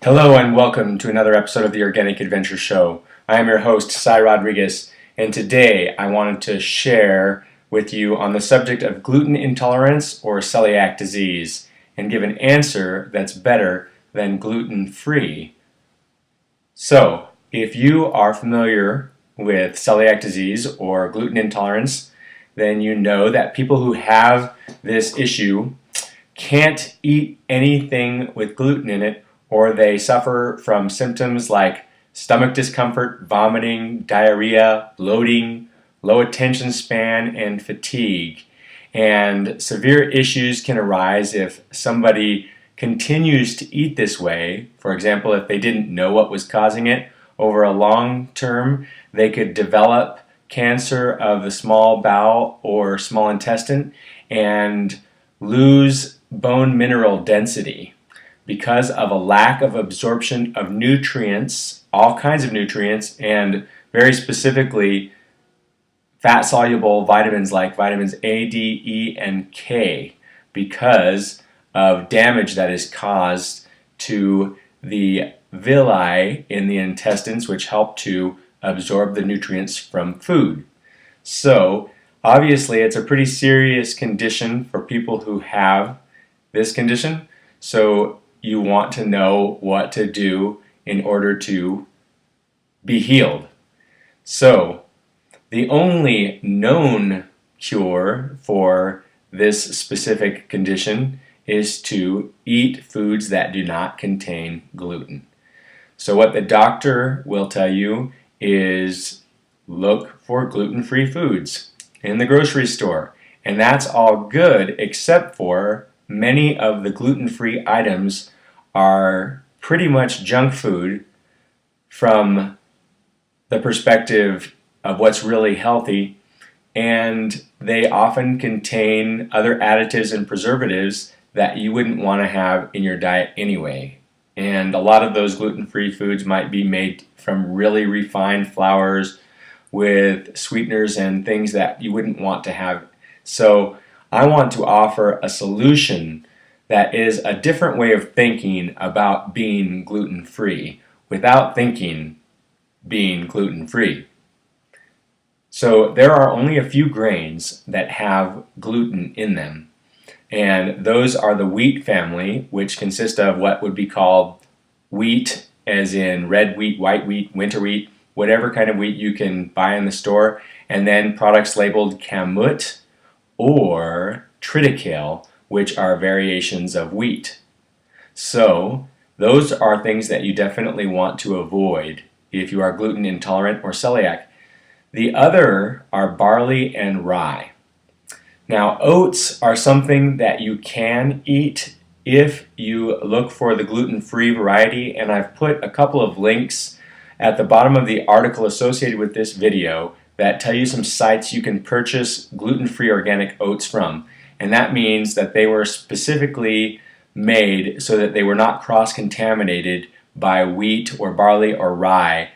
Hello and welcome to another episode of the Organic Adventure Show. I am your host, Cy Rodriguez, and today I wanted to share with you on the subject of gluten intolerance or celiac disease and give an answer that's better than gluten-free. So, if you are familiar with celiac disease or gluten intolerance, then you know that people who have this issue can't eat anything with gluten in it, or they suffer from symptoms like stomach discomfort, vomiting, diarrhea, bloating, low attention span, and fatigue. And severe issues can arise if somebody continues to eat this way. For example, if they didn't know what was causing it, over a long term, they could develop cancer of the small bowel or small intestine and lose bone mineral density because of a lack of absorption of nutrients, all kinds of nutrients, and very specifically fat-soluble vitamins like vitamins A, D, E, and K, because of damage that is caused to the villi in the intestines, which help to absorb the nutrients from food. So, obviously, it's a pretty serious condition for people who have this condition. So, you want to know what to do in order to be healed. So, the only known cure for this specific condition is to eat foods that do not contain gluten. So what the doctor will tell you is look for gluten-free foods in the grocery store. And that's all good except for many of the gluten-free items are pretty much junk food from the perspective of what's really healthy, and they often contain other additives and preservatives that you wouldn't want to have in your diet anyway. And a lot of those gluten-free foods might be made from really refined flours with sweeteners and things that you wouldn't want to have. So I want to offer a solution that is a different way of thinking about being gluten-free without thinking being gluten-free. So there are only a few grains that have gluten in them, and those are the wheat family, which consist of what would be called wheat, as in red wheat, white wheat, winter wheat, whatever kind of wheat you can buy in the store, and then products labeled kamut or triticale, which are variations of wheat. So those are things that you definitely want to avoid if you are gluten intolerant or celiac. The other are barley and rye. Now, oats are something that you can eat if you look for the gluten-free variety, and I've put a couple of links at the bottom of the article associated with this video that tell you some sites you can purchase gluten-free organic oats from. And that means that they were specifically made so that they were not cross-contaminated by wheat or barley or rye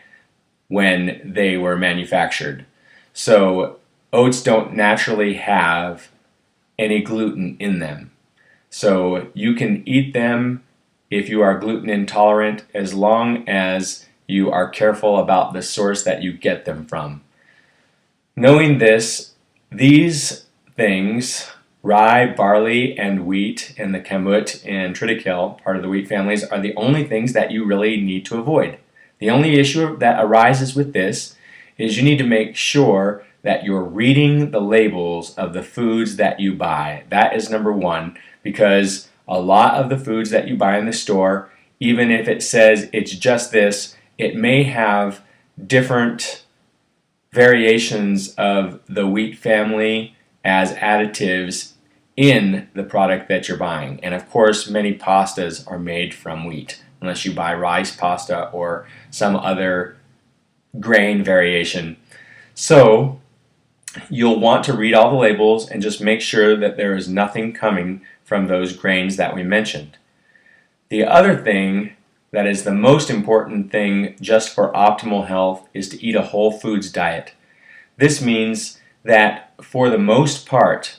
when they were manufactured. So oats don't naturally have any gluten in them. So you can eat them if you are gluten intolerant as long as you are careful about the source that you get them from. Knowing this, these things, rye, barley, and wheat, and the kamut and triticale, part of the wheat families, are the only things that you really need to avoid. The only issue that arises with this is you need to make sure that you're reading the labels of the foods that you buy. That is number one, because a lot of the foods that you buy in the store, even if it says it's just this, it may have different variations of the wheat family as additives in the product that you're buying. And of course, many pastas are made from wheat, unless you buy rice pasta or some other grain variation. So you'll want to read all the labels and just make sure that there is nothing coming from those grains that we mentioned. The other thing that is the most important thing just for optimal health is to eat a whole foods diet. This means that for the most part,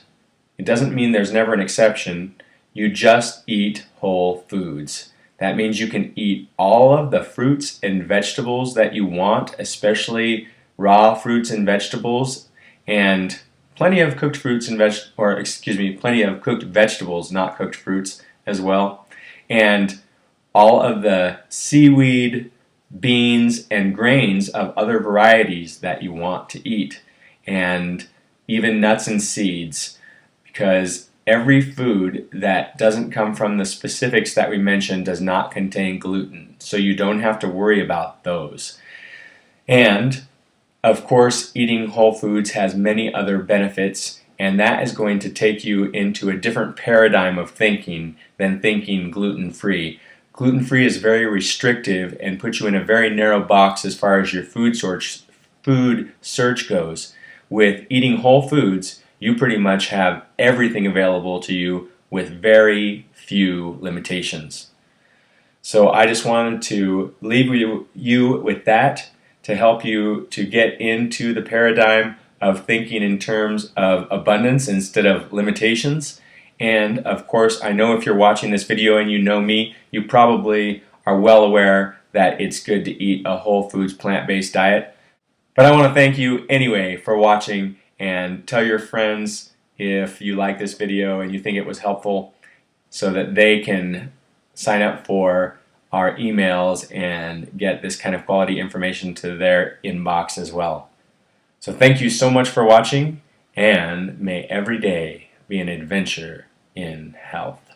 it doesn't mean there's never an exception, you just eat whole foods. That means you can eat all of the fruits and vegetables that you want, especially raw fruits and vegetables, and plenty of cooked fruits and plenty of cooked vegetables, not cooked fruits as well. And all of the seaweed, beans, and grains of other varieties that you want to eat, and even nuts and seeds, because every food that doesn't come from the specifics that we mentioned does not contain gluten, so you don't have to worry about those. And of course, eating whole foods has many other benefits, and that is going to take you into a different paradigm of thinking than thinking gluten-free. Gluten-free is very restrictive and puts you in a very narrow box as far as your food search goes. With eating whole foods, you pretty much have everything available to you with very few limitations. So I just wanted to leave you with that to help you to get into the paradigm of thinking in terms of abundance instead of limitations. And of course, I know if you're watching this video and you know me, you probably are well aware that it's good to eat a whole foods plant-based diet. But I want to thank you anyway for watching, and tell your friends if you like this video and you think it was helpful so that they can sign up for our emails and get this kind of quality information to their inbox as well. So thank you so much for watching, and may every day be an adventure in health.